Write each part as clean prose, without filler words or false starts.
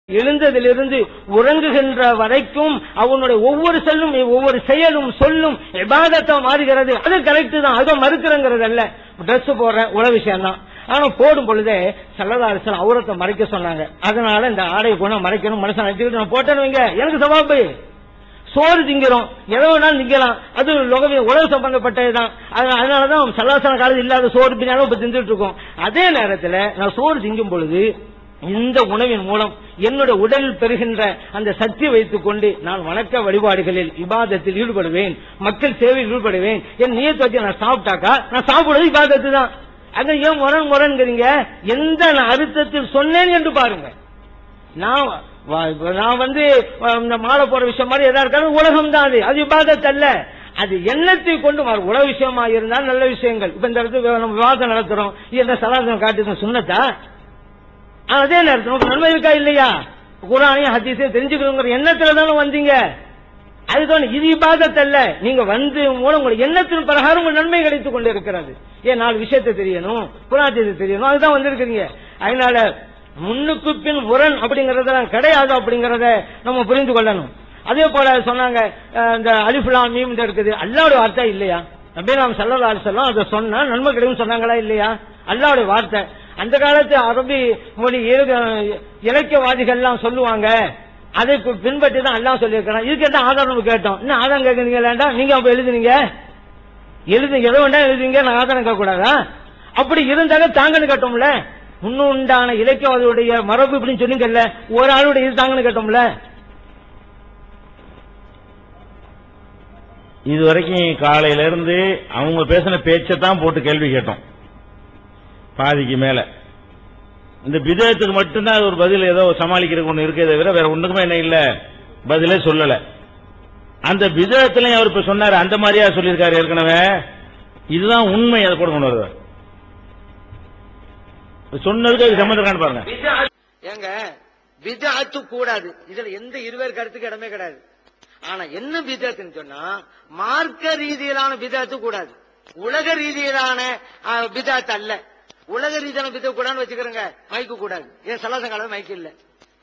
எழுந்ததிலிருந்து உறங்குகின்ற வரைக்கும் அவனுடைய ஒவ்வொரு செல்லும் ஒவ்வொரு செயலும் சொல்லும் இபாதத்தா மாறுகிறது. அது கரெக்ட் தான், அதை மறுக்கிறங்கிறது அல்ல. டிரெஸ் போடுற உல விஷயம் தான். ஆனா போடும் பொழுதே ஸல்லல்லாஹு அலைஹி வஸல்லம் அவுரத்தை மறைக்க சொன்னாங்க. அதனால இந்த ஆடையை கொண்டு மறைக்கணும் மனுஷன் நினைச்சுக்கிட்டு நான் போட்டேன்னு வைங்க, எனக்கு சவாபு. சோறு திங்கிறோம், எதோ வேணாலும் திங்கலாம், அது உலக சம்பந்தப்பட்டதுதான். அதனாலதான் சல்லாசன காலத்தில் இல்லாத சோறு பின்னாலும் இப்ப தின்றுட்டு இருக்கோம். அதே நேரத்தில் நான் சோறு திங்கும் பொழுது இந்த உணவின் மூலம் என்னுடைய உடலில் பெறுகின்ற அந்த சக்தியை வைத்துக் கொண்டு நான் வணக்க வழிபாடுகளில் இபாதத்தில் ஈடுபடுவேன், மக்கள் சேவையில் ஈடுபடுவேன். என் நியத்தை வச்சு நான் சாப்பிட்டாக்கா நான் சாப்பிடுவது இபாதத்து தான். அங்க ஏன் முரண்கிறீங்க? எந்த அர்த்தத்தில் சொன்னேன் என்று பாருங்க. நான் இந்த மாலை போற விஷயம் மாதிரி எதா இருக்காது உலகம் தான், அது இபாதத் அல்ல. அது எண்ணத்தை கொண்டு உலக விஷயமா இருந்தால் நல்ல விஷயங்கள். இப்ப இந்த இடத்துல நம்ம விவாதம் நடத்துறோம், இந்த சலாசனம் காட்டு சுன்னத்தா? அதே நேரத்தில் நன்மை இருக்கா இல்லையா? குர்ஆனையும் ஹதீஸையும் தெரிஞ்சுக்கணுங்கிற எண்ணத்துல தானே வந்தீங்க. அதுதான் இது இபாதத் அல்ல. நீங்க வந்து மூலம் உங்களுடைய எண்ணத்தின் பிரகாரம் உங்கள் நன்மை கிடைத்துக் கொண்டு இருக்கிறது. ஏன் 4 விஷயத்தை தெரியணும், குர்ஆனை தெரியணும், அதுதான் வந்திருக்கிறீங்க. அதனால முன்னுக்கு பின் முரண் அப்படிங்கறத கிடையாது அப்படிங்கறத நம்ம புரிந்து கொள்ளணும். அதே போல சொன்னாங்க இந்த அலிஃப் லாம் மீம் இருக்குது, அல்லாஹ்வுடைய வார்த்தை இல்லையா? நபிகள் ஸல்லல்லாஹு அலைஹி வஸல்லம் அதை சொன்னா நன்மை கிடைக்கும் சொன்னாங்களா இல்லையா? அல்லாஹ்வுடைய வார்த்தை. அந்த காலத்து அரபி மொழி இலக்கியவாதிகள் எல்லாம் சொல்லுவாங்க, அதை பின்பற்றி தான் அல்லாஹ் சொல்லியிருக்கிறான். இதுக்கு என்ன ஆதாரம் கேட்டோம். இன்னும் ஆதாரம் கேட்கறீங்களா? நீங்க அப்ப எழுதுனீங்க, எதோ வேண்டாம் எழுதுங்க, நான் ஆதாரம் கேட்க கூடாதா? அப்படி இருந்தாங்க தாங்கன்னு கேட்டோம்ல. முன்னுண்டான இலக்கியவாதியுடைய மரபு இப்படின்னு சொன்னீங்கல்ல, ஒரு ஆளுடைய இது தாங்கன்னு கேட்டோம்ல. இதுவரைக்கும் காலையில இருந்து அவங்க பேசின பேச்சத்தான் போட்டு கேள்வி கேட்டோம், பாதிக்கு மேல. இந்த பிதத்துக்கு மட்டும்தான் ஒரு பதில் ஏதோ சமாளிக்கிறதுக்கு ஒண்ணு இருக்கே தவிர வேற ஒண்ணுக்குமே என்ன இல்ல, பதிலே சொல்லல. அந்த பிதத்திலையும் அவர் இப்ப சொன்னாரு, அந்த மாதிரியா சொல்லியிருக்காரு ஏற்கனவே. இதுதான் உண்மை, அதை கூட கொண்டு வருவார். சொன்னதுக்கு அது சம்பந்தம் பாருங்க. ஏங்க பிதஅத்து கூடாது, இதுல எந்த இருவேறு கருத்துக்கு இடமே கிடையாது. ஆனா என்ன பிதஅத்துன்னு சொன்னா மார்க்க ரீதியிலான பிதஅத்து கூடாது, உலக ரீதியிலான பிதஅத்து அல்ல. உலக ரீதியான பிதஅத்து கூடாதுன்னு வச்சுக்கிறேங்க. மைக்கு கூடாது, ஏன் சலாச காலம் மைக்கு இல்ல,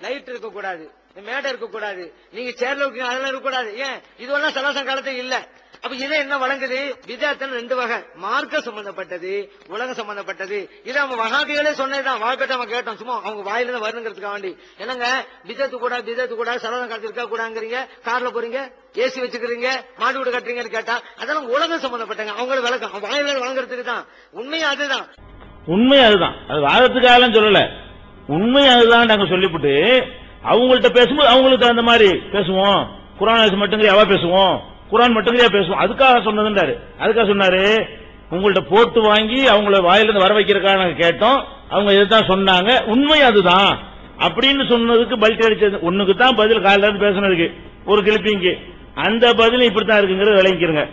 லைட் இருக்க கூடாது, மேடை இருக்க கூடாது, நீங்க சேர்ல அதெல்லாம் இருக்க கூடாது. ஏன் இதுவெல்லாம் சலாச காலத்தை இல்ல. அப்ப இதை என்ன வழங்குது? பிதஅத்துன்னு 2 வகை, மார்க்க சம்பந்தப்பட்டது, உலக சம்பந்தப்பட்டது. இதை அவங்க வஹாபிகளே சொன்னதுதான், வாழ்க்கை நம்ம கேட்டோம், சும்மா அவங்க வாயிலிருந்து வரணுங்கிறதுக்காக வேண்டி. என்னங்க பிதஅத்து கூடாது சலாச காலத்து இருக்க கூடாதுங்கிறீங்க, கார்ல போறீங்க, ஏசி வச்சுக்கிறீங்க, மாடு வீடு கட்டுறீங்கன்னு கேட்டா அதெல்லாம் உலகம் சம்பந்தப்பட்டங்க. அவங்களோட விளக்கம் வாயில வாங்குறதுக்கு தான். உண்மையா அதுதான், உண்மை அதுதான். அது வாதத்துக்காக சொல்லல, உண்மை அதுதான். நாங்க சொல்லிவிட்டு அவங்கள்ட்ட பேசும்போது அவங்களுக்கு தகுந்த மாதிரி பேசுவோம். குர்ஆன் மட்டும் எவா பேசுவோம், குர்ஆன் மட்டும் பேசுவோம், அதுக்காக சொன்னதுன்றாரு. அதுக்காக சொன்னாரு, உங்கள்ட்ட போட்டு வாங்கி அவங்கள வாயிலிருந்து வர வைக்கிறதுக்காக நாங்க கேட்டோம், அவங்க இதுதான் சொன்னாங்க, உண்மை அதுதான் அப்படின்னு சொன்னதுக்கு பல்ட்டி அடிச்சது. ஒண்ணுக்கு தான் பதில் காலையில இருந்து பேசுனதுக்கு ஒரு கிளிப்பிங்கு, அந்த பதில் இப்படித்தான் இருக்குங்கிறது விளங்கிக்கிறங்க.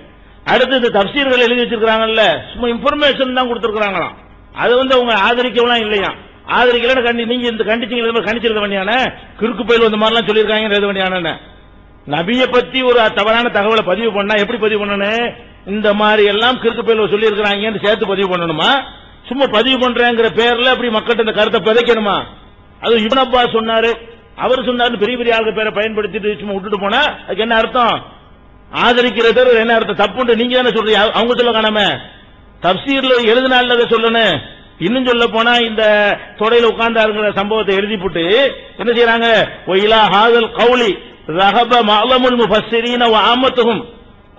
அடுத்து இந்த தப்சீர்கள் எழுதி வச்சிருக்காங்கல்ல, சும்மா இன்ஃபர்மேஷன் தான் கொடுத்திருக்காங்களாம். அது அவங்க ஆதரிக்கலாம் இல்லையா? ஆதரிக்கல நீங்க இந்த கண்டிச்சிருக்க வேண்டியான கிறுக்கு பயில் இந்த மாதிரிலாம் சொல்லியிருக்காங்க எழுத வேண்டியான. நபியை பத்தி ஒரு தவறான தகவலை பதிவு பண்ணா எப்படி பதிவு பண்ணணும்? இந்த மாதிரி எல்லாம் கிறுக்கு பயில் சொல்லி இருக்கிறாங்கன்னு சேர்த்து பதிவு பண்ணணுமா? சும்மா பதிவு பண்றேங்கிற பேர்ல அப்படி மக்கள்கிட்ட இந்த கருத்தை விதைக்கணுமா? அது இப்னு அப்பாஸ் சொன்னாரு, அவர் சொன்னாரு, பெரிய பெரிய ஆளுங்க பேரை பயன்படுத்திட்டு சும்மா விட்டுட்டு போனா அதுக்கு என்ன அர்த்தம்? ஆதரிக்கிறது என்ன அர்த்தம்? தப்புன்னு நீங்க தானே சொல்றீங்க, அவங்க சொல்ல காணாம தப்சீர்ல எழுதினால சொல்லணும். இன்னும் சொல்ல போனா இந்த தொடையில உட்கார்ந்தாருங்கிற சம்பவத்தை எழுதி போட்டு என்ன செய்யறாங்க? ஒயிலா ஹாதல் கௌலி ரஹப மஅலமுல் முஃபஸ்ஸிரீன வ ஆமத்துஹும்,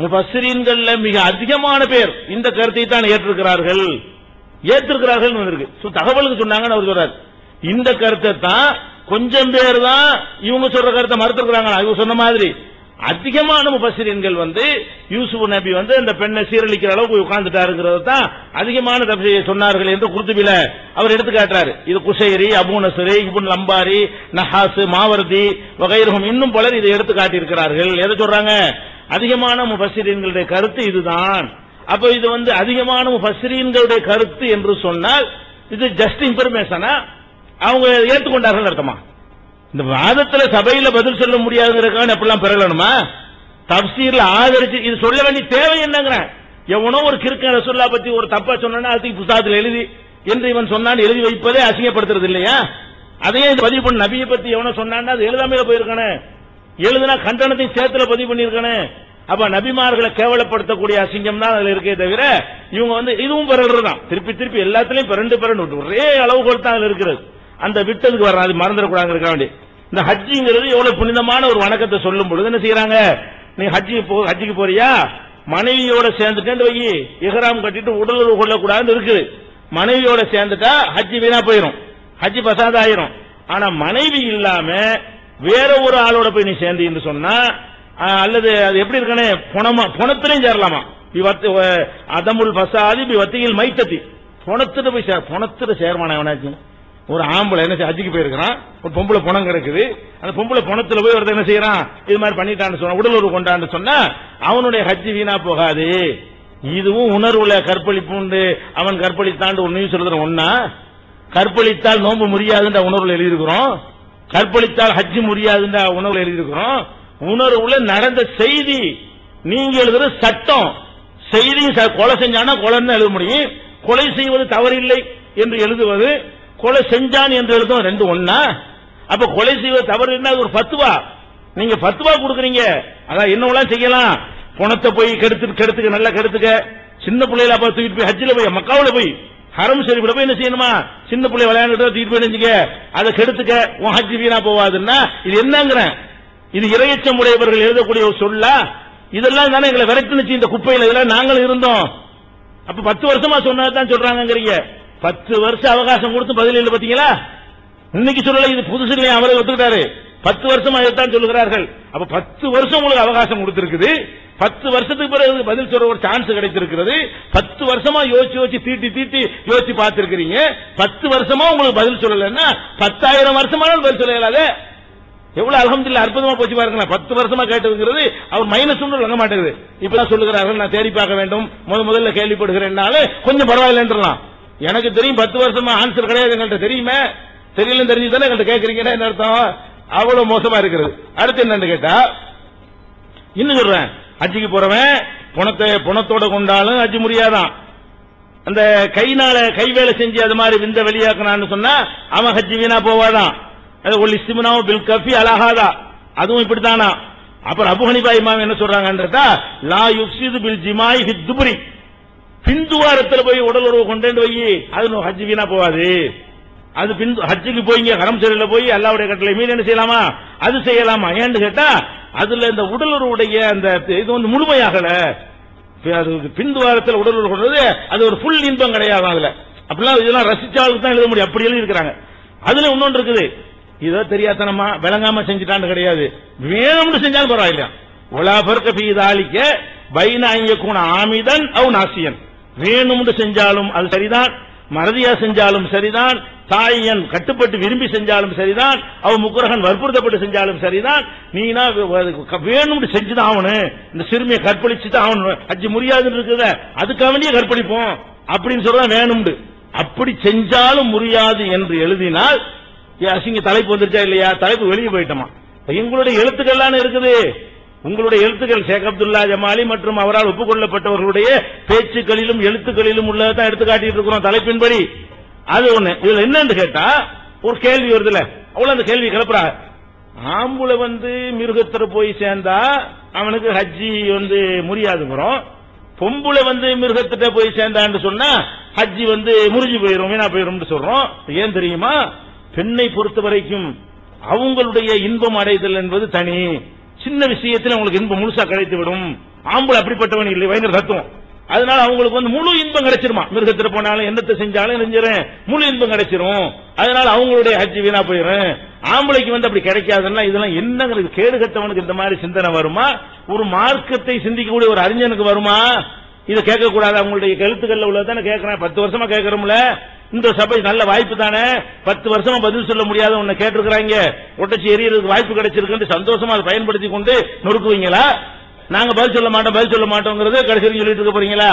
முஃபஸ்ஸிரீன்கள்ல மிக அதிகமான பேர் இந்த கருத்தை தான் ஏற்றிருக்கிறார்கள் வந்திருக்கு. தகவலுக்கு சொன்னாங்கன்னு அவர் சொல்றாரு. இந்த கருத்தை தான் கொஞ்சம் பேர் தான் இவங்க சொல்ற கருத்தை மறுத்திருக்கிறாங்க. இவங்க சொன்ன மாதிரி அதிகமான முஃபஸ்ஸிரீன்கள் யூசுப் நபி அந்த பெண்ணை சீரழிக்கிற அளவுக்கு உட்கார்ந்துட்டாருங்கிறது தான் அதிகமான தப்சீரை சொன்னார்கள் என்று குர்துபில அவர் எடுத்து காட்டுறாரு. இது குஷைரி, அபூ நஸ்ரி, இப்னு லம்பாரி, நஹாஸ், மாவர்தி வகைரஹும் இன்னும் பலர் இதை எடுத்து காட்டியிருக்கிறார்கள். எதை சொல்றாங்க? அதிகமான முஃபஸ்ஸிரீன்களுடைய கருத்து இதுதான். அப்ப இது அதிகமான முஃபஸ்ஸிரீன்களுடைய கருத்து என்று சொன்னால் இது ஜஸ்ட் இன்ஃபர்மேஷனா அவங்க ஏற்றுக்கொண்டார்கள் அர்த்தமா? இந்த வாதத்துல சபையில பதில் சொல்ல முடியாதுங்கிறதுக்காக எப்படிலாம் பெறலணுமா? தப்சீர்ல ஆதரிச்சு இது சொல்ல வேண்டிய தேவை என்னங்கிற? எவனோ ஒரு கிறுக்கன் ரசூலுல்லாஹ் பத்தி ஒரு தப்பா சொன்னா அதுக்கு புத்தகத்தில் எழுதி என்று இவன் சொன்னான் எழுதி வைப்பதே அசிங்கப்படுத்துறது இல்லையா? அதையே பதிவு பண்ண நபியை பத்தி எவனோ சொன்னான்னா அது எழுதாமையில போயிருக்கானே, எழுதுனா கண்டனத்தையும் சேர்த்துல பதிவு பண்ணிருக்கானே. அப்ப நபிமார்களை கேவலப்படுத்தக்கூடிய அசிங்கம் தான் அதுல இருக்கே தவிர இவங்க இதுவும் பிறகு தான் திருப்பி திருப்பி எல்லாத்திலையும் பிறண்டு ஒரே அளவுகோல் தான் அதுல இருக்கிறது. அந்த விட்டதுக்கு வர அது மறந்துடக்கூடாது இருக்க வேண்டிய இந்த ஹஜ்ஜிங்கிறது எவ்வளவு புனிதமான ஒரு வணக்கத்தை சொல்லும் பொழுது என்ன செய்யறாங்க, நீ ஹஜ்ஜிக்கு போறியா, மனைவியோட சேர்ந்துட்டு வை, இஹ்ராம் கட்டிட்டு உடல் உறவு கொள்ளக்கூடாதுன்னு இருக்குது. மனைவியோட சேர்ந்துட்டா ஹஜ்ஜி வீணா போயிடும், ஹஜ்ஜி பசாத ஆயிரும். ஆனா மனைவி இல்லாம வேற ஒரு ஆளோட போய் நீ சேர்ந்து சொன்னா அல்லது அது எப்படி இருக்கானே புணத்திலையும் சேரலாமா, அதமுல் பசாதி வத்தியில் மைத்தத்தி, புணத்துல போய் புணத்துல சேர்வானா எவனாச்சு. ஒரு ஆம்பளை என்ன ஹஜ்ஜிக்கு போயிருக்கிறான், ஒரு பொம்பளை புணம் கிடக்குது, அந்த பொம்பளை புணத்துல போய் ஒருத்தர் என்ன செய்யறான், இது மாதிரி பண்ணிட்டான்னு சொன்னா உடல் உறவு கொண்டான்னு சொன்னா அவனுடைய ஹஜ்ஜி வீணா போகாது. இதுவும் உணர்வுல கற்பழிப்பு அவன் கற்பழித்தாண்டு ஒரு நியூஸ் எழுதுற ஒன்னா, கற்பழித்தால் நோன்பு முடியாதுன்ற உணர்வுல எழுதியிருக்கிறோம், கற்பழித்தால் ஹஜ்ஜி முடியாதுன்ற உணர்வுல எழுதியிருக்கிறோம். உணர்வுல நடந்த செய்தி நீங்க எழுதுற சட்டம், செய்தி கொலை செஞ்சானா கொலைன்னு எழுத முடியும், கொலை செய்வது தவறில்லை என்று எழுதுவது, கொலை செஞ்சான் என்று எழுதும் ரெண்டு ஒன்னா. அப்ப கொலை செய்வது தவறு என்ன, ஒரு பத்துவா, நீங்க பத்துவா கொடுக்குறீங்க. அதான் என்னவெல்லாம் செய்யலாம், பணத்தை போய் கெடுத்துக்க நல்லா கெடுத்துக்க, சின்ன பிள்ளைல அப்ப தூக்கிட்டு போய் ஹஜ்ஜில போய் மக்காவுல போய் ஹரம் ஷரீஃப்ல போய் என்ன செய்யணுமா, சின்ன பிள்ளை விளையாண்டு தூக்கிட்டு போய் நினைச்சுக்க, அதை கெடுத்துக்க, உன் ஹஜ்ஜி வீணா போவாதுன்னா இது என்னங்கிறேன். இது இரையச்சம் உடையவர்கள் எழுதக்கூடிய ஒரு சொல்லா, இதெல்லாம் தானே எங்களை விரட்டுனுச்சு இந்த குப்பையில, இதெல்லாம் நாங்களும் இருந்தோம். அப்ப 10 வருஷமா சொன்னதான் சொல்றாங்கிறீங்க. 10 வருஷம் அவகாசம் கொடுத்து பதில் இல்லை பாத்தீங்களா. இன்னைக்கு சொல்லல, இது புதுசு இல்லையா, அவரை ஒத்துக்கிட்டாரு. 10 வருஷமா இதைத்தான் சொல்லுகிறார்கள். அப்ப 10 வருஷம் உங்களுக்கு அவகாசம் கொடுத்திருக்குது, 10 வருஷத்துக்கு பிறகு பதில் சொல்ற ஒரு சான்ஸ் கிடைத்திருக்கிறது. 10 வருஷமா யோசிச்சு தீட்டி யோசிச்சு பார்த்திருக்கிறீங்க. 10 வருஷமா உங்களுக்கு பதில் சொல்லலன்னா 10,000 வருஷமானாலும் பதில் சொல்லலாது. எவ்வளவு அல்ஹம்துலில்லாஹ் அற்புதமா போச்சு பாருங்க. 10 வருஷமா கேட்டதுங்கிறது அவர் மைனஸ் ஒன்று வழங்க மாட்டேங்குது. இப்பதான் சொல்லுகிறார்கள் நான் தேடி பார்க்க வேண்டும், முதல்ல கேள்விப்படுகிறேன்னாலே கொஞ்சம் பரவாயில்லைன்றலாம். எனக்கு தெரியும் 10 வருஷமா ஆன்சர் கிடையாது, எங்கள்கிட்ட தெரியுமே, தெரியலன்னு தெரிஞ்சுதானே எங்கள்கிட்ட கேட்கறீங்கன்னா என்ன அர்த்தம், அவ்வளவு மோசமா இருக்கிறது. அடுத்து என்னன்னு கேட்டா, இன்னும் சொல்றேன், ஹஜ்ஜிக்கு போறவன் பணத்தோட கொண்டாலும் ஹஜ்ஜி முடியாதான். அந்த கை வேலை செஞ்சு அது மாதிரி விந்த வெளியாக்கணும்னு சொன்னா அவன் ஹஜ்ஜி வீணா போவாதான். அதுவும் இப்படித்தானா. அப்புறம் அபு ஹனீஃபா இமாம் என்ன சொல்றாங்கன்றதா, லா யுஃப்ஸிது பில் ஜிமாஇ ஃபி துபுரி, பிந்துவாரத்துல போய் உடல் உறவு கொண்டு போய் அது ஹஜ்ஜி வீணா போவாது. அது ஹஜ்ஜுக்கு போய் ஹரம் ஷரீஃப்ல போய் அல்லாஹ்வுடைய கட்டளை மீறி என்ன செய்யலாமா, அது செய்யலாமா. ஏன்னு கேட்டா அதுல இந்த உடல் உறவுடைய அந்த இது முழுமையாகல, பிந்துவாரத்தில் உடல் உறவு கொண்டது அது ஒரு ஃபுல் இன்பம் கிடையாது. அதுல அப்படிலாம் இதெல்லாம் ரசிச்சாலும் தான் எழுத முடியும், அப்படி எழுதி இருக்கிறாங்க. அதுல இன்னொன்று இருக்குது, இதோ தெரியாதனமா விளங்காம செஞ்சுட்டான்னு கிடையாது, வேணும்னு செஞ்சாலும் பரவாயில்ல. ஒலா ஃபர்க ஃபீ ذلك பைன அன் யகுன ஆமிதன் அவ் நாசியன், வேணும்னு செஞ்சாலும் அது சரிதான், மறதியா செஞ்சாலும் சரிதான், தாயன் கட்டுப்பட்டு விரும்பி செஞ்சாலும் சரிதான், அவ முக்குரகன் வற்புறுத்தப்பட்டு செஞ்சாலும் சரிதான், நீனா வேணும்னு செஞ்சுதான் அவனு இந்த சிறுமியை கற்பழிச்சுதான் அவனு ஹஜ்ஜி முடியாதுன்னு இருக்குத, அதுக்காக வேண்டிய கற்பழிப்போம் அப்படின்னு சொல்றதான் வேணும்னு. அப்படி செஞ்சாலும் முடியாது என்று எழுதினால் அசிங்க தலைப்பு வந்துருச்சா இல்லையா, தலைப்பு வெளியே போயிட்டோமா. எங்களுடைய எழுத்துக்கள்லாம் இருக்குது, உங்களுடைய எழுத்துக்கள் ஷேக் அப்துல்லா ஜமாலி மற்றும் அவரால் ஒப்புக்கொள்ளப்பட்டவர்களுடைய பேச்சுக்களிலும் எழுத்துக்களிலும் உள்ளதான் எடுத்து காட்டிட்டு இருக்கிறோம் தலைப்பின்படி. அது ஒண்ணு. இதுல என்னன்னு கேட்டா ஒரு கேள்வி வருதுல, அவ்வளவு அந்த கேள்வி கிளப்புறா, ஆம்புல மிருகத்துல போய் சேர்ந்தா அவனுக்கு ஹஜ்ஜி முடியாதுங்கிறோம், பொம்புல மிருகத்திட்ட போய் சேர்ந்தான்னு சொன்னா ஹஜ்ஜி முறிஞ்சு போயிரும், வீணா போயிரும் சொல்றோம். ஏன் தெரியுமா, பெண்ணை பொறுத்த வரைக்கும் அவங்களுடைய இன்பம் அடைதல் என்பது தனி, சின்ன விஷயத்தில் அவங்களுக்கு இன்பம் முழுசா கிடைத்து விடும். ஆம்பளை அப்படிப்பட்டவன் இல்லை, பயங்கர தத்துவம். அதனால அவங்களுக்கு முழு இன்பம் கிடைச்சிருமா, மிருகத்தில் போனாலும் என்னத்தை செஞ்சாலும் செஞ்சிடும், முழு இன்பம் கிடைச்சிரும். அதனால அவங்களுடைய ஹஜ்ஜி வீணா போயிடும். ஆம்பளைக்கு அப்படி கிடைக்காதுன்னா இதெல்லாம் என்னங்கிறது, கேடு கட்டவனுக்கு இந்த மாதிரி சிந்தனை வருமா, ஒரு மார்க்கத்தை சிந்திக்கக்கூடிய ஒரு அறிஞனுக்கு வருமா? இதை கேட்கக்கூடாது. அவங்களுடைய கருத்துக்கள்ல உள்ளதானே கேட்கிறேன், 10 வருஷமா கேட்கறோம்ல, இந்த சபை நல்ல வாய்ப்பு தானே, 10 வருஷமா பதில் சொல்ல முடியாத உன்னை கேட்டிருக்கிறாங்க, ஒட்டச்சி எரியறதுக்கு வாய்ப்பு கிடைச்சிருக்கு, சந்தோஷமா அதை பயன்படுத்தி கொண்டு நொறுக்குவீங்களா? நாங்க பதில் சொல்ல மாட்டோங்கிறது கடைசி சொல்லிட்டு இருக்க போறீங்களா?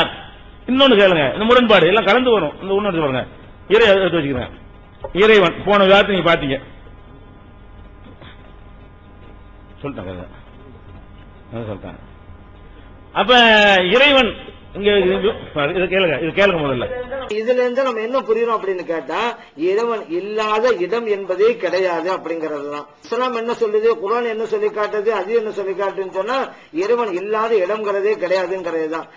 இன்னொன்னு கேளுங்க, இந்த முரண்பாடு எல்லாம் கலந்து வரும். இந்த ஒண்ணு பாருங்க, இறை எடுத்து வச்சுக்கிறேன். இறைவன் போன விவாதத்தை நீங்க பாத்தீங்க, சொல்லிட்டாங்க. அப்ப இறைவன் இங்க இதை கேளுங்க முதல்ல. இதுல இருந்து நம்ம என்ன புரியுறோம் அப்படின்னு கேட்டா, இறைவன் இல்லாத இடம் என்பதே கிடையாது அப்படிங்கறது தான். இஸ்லாம் என்ன சொல்லுது, குர்ஆன் என்ன சொல்லி காட்டுது, அது என்ன சொல்லி காட்டுன்னு சொன்னா இறைவன் இல்லாத இடம்ங்கிறதே கிடையாதுங்கிறது தான்.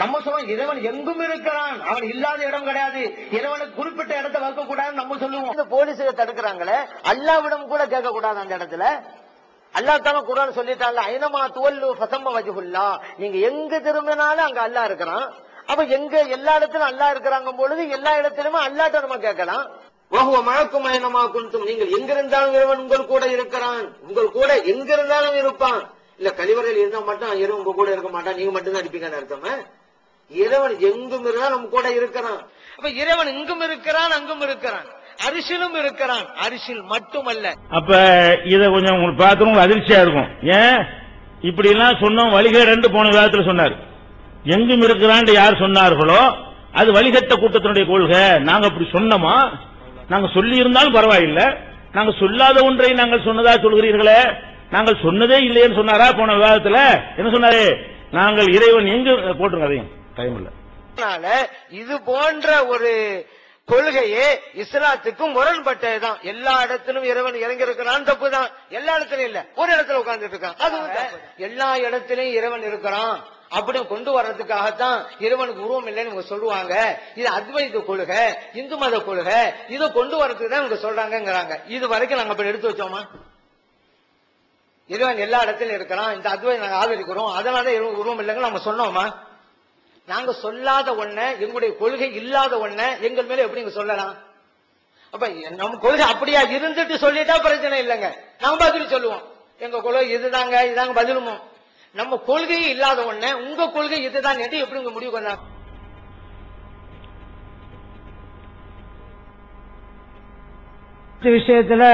நம்ம சொல்லுவோம் இறைவன் எங்கும் இருக்கிறான், அவன் இல்லாத இடம் கிடையாது, இறைவனுக்கு குறிப்பிட்ட இடத்தை வைக்க கூடாதுன்னு நம்ம சொல்லுவோம். இந்த போலீஸை தடுக்கிறாங்களே, அல்லாஹ்விடம் கூட கேட்க கூடாது அந்த இடத்துல. அல்லாஹ் தான குர்ஆன் சொல்லிட்டான்ல, ஐனமா துவல்லு ஃபஸம்ம வஜ்ஹுல்லாஹ், நீங்க எங்க திரும்பினாலும் அங்க அல்லாஹ் இருக்கிறான். அப்ப எங்க எல்லா இடத்திலும் அல்லாஹ் இருக்கிறாங்க பொழுது எல்லா இடத்திலுமே அல்லாஹ்ட்ட நம்ம கேட்கலாம். வஹுவ மஅக்கும் ஐனமா குன்தும், நீங்கள் எங்க இருந்தாலும் இறைவன் உங்கள் கூட இருக்கிறான், உங்கள் கூட எங்க இருந்தாலும் இருப்பான். இல்ல கழிவறையில் இருந்தா மட்டும் இறைவன் உங்க கூட இருக்க மாட்டான், நீங்க மட்டும் தான் இருப்பீங்கன்னு அர்த்தமா? இறைவன் எங்கும் இருந்தா நம்ம கூட இருக்கிறான். அப்ப இறைவன் இங்கும் இருக்கிறான், அங்கும் இருக்கிறான், அரிசிலும் இருக்கிறான், அரிசில் மட்டுமல்ல. அப்ப இத கொஞ்சம் உங்களுக்கு பார்க்கணும் அதிர்ச்சியா இருக்கும். ஏன் இப்படி எல்லாம் சொன்னோம்? வழிகேடு போன காலத்துல சொன்னார். எங்கும் இருக்கிறான் யார் சொன்னார்களோ அது வழிகட்ட கூட்டத்தினுடைய கொள்கை. நாங்க அப்படி சொன்னோமா? நாங்க சொல்லி இருந்தாலும் பரவாயில்லை, நாங்க சொல்லாத ஒன்றை நாங்கள் சொன்னதா சொல்கிறீர்களே, நாங்கள் சொன்னதே இல்லையேன்னு சொன்னாரா போன விவாதத்துல? என்ன சொன்னாரு? நாங்கள் இறைவன் எங்கு போட்டுருங்க, அதையும் டைம் இல்ல. இது போன்ற ஒரு கொள்கையே இஸ்லாத்துக்கும் முரண்பட்டதுதான். எல்லா இடத்திலும் இறைவன் இறங்கி இருக்கிறான், தப்பு தான். எல்லா இடத்திலும் இல்ல, ஒரு இடத்துல உட்கார்ந்துட்டு இருக்கான், அதுவும் எல்லா இடத்திலையும் இறைவன் இருக்கிறான் அப்படி கொண்டு வர்றதுக்காகத்தான் இறைவனுக்கு உருவம் இல்லைன்னு சொல்லுவாங்க. இது அத்வைத கொள்கை, இந்து மத கொள்கை, இதை கொண்டு வர்றதுக்கு தான் இவங்க சொல்றாங்கிறாங்க. இது வரைக்கும் நாங்க அப்படி எடுத்து வச்சோமா? இறைவன் எல்லா இடத்திலும் இருக்கிறான், இந்த அத்வைதம் நாங்க ஆதரிக்கிறோம், அதனால உருவம் இல்லைங்க நம்ம சொன்னோமா? நாங்க சொல்லாத ஒண்ண, எங்களுடைய கொள்கை இல்லாத ஒண்ண எங்கள் மேல எப்படி சொல்லலாம்? அப்ப நம்ம கொள்கை அப்படியா இருந்துட்டு சொல்லிட்டா பிரச்சனை இல்லைங்க, நாம பதில் சொல்லுவோம். எங்க கொள்கை இதுதாங்க, இதாங்க பதிலுமோ. நம்ம கொள்கையே இல்லாத ஒண்ண உங்க கொள்கை இதுதான் என்று எப்படி உங்க முடிவு பண்ணலாம்? விஷயத்துல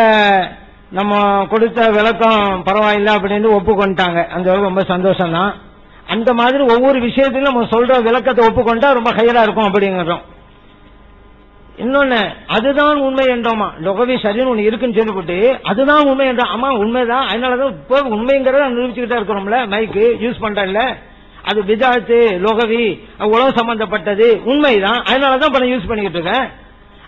நம்ம கொடுத்த விளக்கம் பரவாயில்லை அப்படின்னு ஒப்புக்கொண்டாங்க, அந்த ரொம்ப சந்தோஷம் தான். அந்த மாதிரி ஒவ்வொரு விஷயத்திலும் நம்ம சொல்ற விளக்கத்தை ஒப்புக்கொண்டா ரொம்ப ஹையரா இருக்கும் அப்படிங்கிறோம். இன்னொன்னு, அதுதான் உண்மை என்றோமா, லொகவி சரின்னு ஒண்ணு இருக்குன்னு சொல்லிவிட்டு அதுதான் உண்மை என்றோம். ஆமா உண்மைதான், அதனாலதான் இப்போ உண்மைங்கிறத நிரூபிச்சுக்கிட்டே இருக்கிறோம்ல. மைக்கு யூஸ் பண்றல, அது பிதாத்து, லொகவி, உலகம் சம்பந்தப்பட்டது உண்மைதான், அதனாலதான் இப்ப நான் யூஸ் பண்ணிக்கிட்டு இருக்கேன்.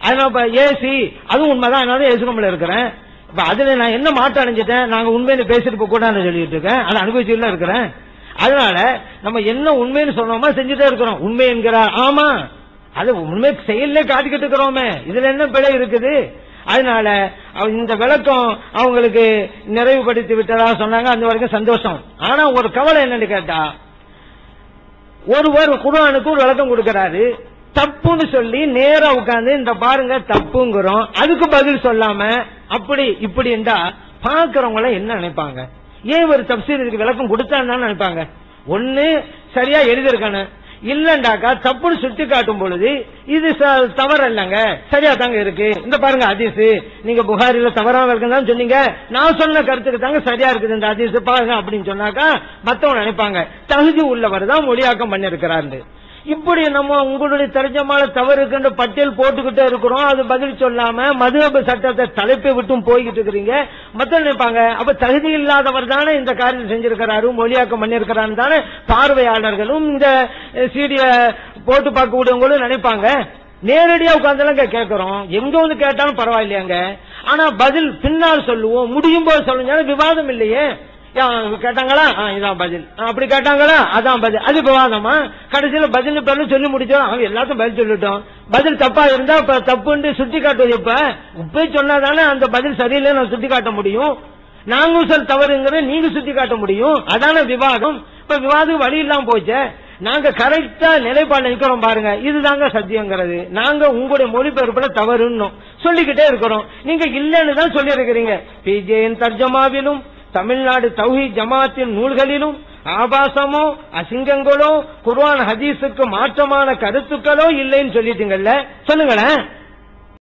அதனால இப்ப ஏசி அதுவும் உண்மைதான், அதனால ஏசி ரூம்ல இருக்கிறேன். இப்ப அதுல நான் என்ன மாற்றம் அடைஞ்சிட்டேன்? நாங்க உண்மைன்னு பேசிட்டு போக கூடாதுன்னு சொல்லிட்டு இருக்கேன், அதை அனுபவிச்சுல இருக்கிறேன். அதனால நம்ம என்ன உண்மைன்னு சொன்னோமா செஞ்சுட்டே இருக்கிறோம். உண்மை என்கிறார், ஆமா அது உண்மை செயல்ல காட்டிக்கிட்டு இருக்கிறோமே, இதுல என்ன பிழை இருக்குது? அதனால இந்த விளக்கம் அவங்களுக்கு நிறைவுபடுத்தி விட்டதா சொன்னாங்க, அந்த வரைக்கும் சந்தோஷம். ஆனா ஒரு கவலை என்னன்னு கேட்டா, ஒருவர் குர்ஆனுக்கு ஒரு விளக்கம் கொடுக்கிறாரு, தப்புன்னு சொல்லி நேரா உட்கார்ந்து இந்த பாருங்க தப்புங்கிறோம், அதுக்கு பதில் சொல்லாம அப்படி இப்படி என்றா பாக்குறவங்கள என்ன நினைப்பாங்க? ஏன் ஒரு தப்சீர் இதுக்கு விளக்கம் கொடுத்தான்னு நினைப்பாங்க. ஒண்ணு சரியா எழுதிருக்கணும், இல்லண்டாக்கா தப்புன்னு சுட்டி காட்டும் பொழுது இது தவறு இல்லங்க, சரியா தாங்க இருக்கு, இந்த பாருங்க ஹதீஸ், நீங்க புகாரில தவறாக இருக்குன்னு சொன்னீங்க, நான் சொன்ன கருத்துக்கு தாங்க சரியா இருக்குது இந்த ஹதீஸ் பாருங்க அப்படின்னு சொன்னாக்கா மத்தவங்க நினைப்பாங்க தகுதி உள்ளவர் தான் மொழியாக்கம் பண்ணிருக்கிறாரு. இப்படி நம்ம உங்களுடைய தர்ஜமான தவறுக்கு பட்டியல் போட்டுக்கிட்டே இருக்கிறோம், அது பதில் சொல்லாம மதுஹப் சட்டத்தை தலைப்பை விட்டும் போய்கிட்டு இருக்கிறீங்க. மத்த நினைப்பாங்க அப்ப தகுதி இல்லாதவர் தானே இந்த காரியம் செஞ்சிருக்கிறாரு, மொழியாக்கம் பண்ணிருக்கிறாரு தானே பார்வையாளர்களும் இந்த சீடிய போட்டு பார்க்கக்கூடியவங்களும் நினைப்பாங்க. நேரடியா உட்கார்ந்து கேட்கிறோம், எங்க வந்து கேட்டாலும் பரவாயில்லையாங்க, ஆனா பதில் பின்னால் சொல்லுவோம், முடியும் போது சொல்லுங்க, விவாதம் இல்லையே. கேட்டாங்களா இதான் பதில், அப்படி கேட்டாங்களா அதான் பதில், அது விவாதமா? கடைசியில பதில் பண்ணு சொல்லி முடிச்சோம், அவங்க எல்லாத்தையும் பதில் சொல்லிட்டோம். பதில் தப்பா இருந்தா இப்ப தப்புன்னு சுட்டி காட்டுவது, இப்ப சொன்னாதானே அந்த பதில் சரியில்லை நான் சுட்டி காட்ட முடியும். நாங்களும் சார் தவறுங்கிற நீங்க சுட்டி காட்ட முடியும், அதான விவாதம். இப்ப விவாதம் வழி இல்லாம போச்சு. நாங்க கரெக்டா நிலைப்பாடு நிற்கிறோம் பாருங்க, இதுதாங்க சத்தியங்கிறது. நாங்க உங்களுடைய மொழிபெயர்ப்புல தவறுன்னு சொல்லிக்கிட்டே இருக்கிறோம், நீங்க இல்லன்னு தான் சொல்லி இருக்கிறீங்க. பிஜேயின் தர்ஜமாவிலும் தமிழ்நாடு தௌஹீத் ஜமாத்தின் நூல்களிலும் ஆபாசமோ அசிங்கங்களோ குர்ஆன் ஹதீஸுக்கு மாற்றமான கருத்துக்களோ இல்லைன்னு சொல்லிட்டீங்கல்ல, சொல்லுங்களேன்.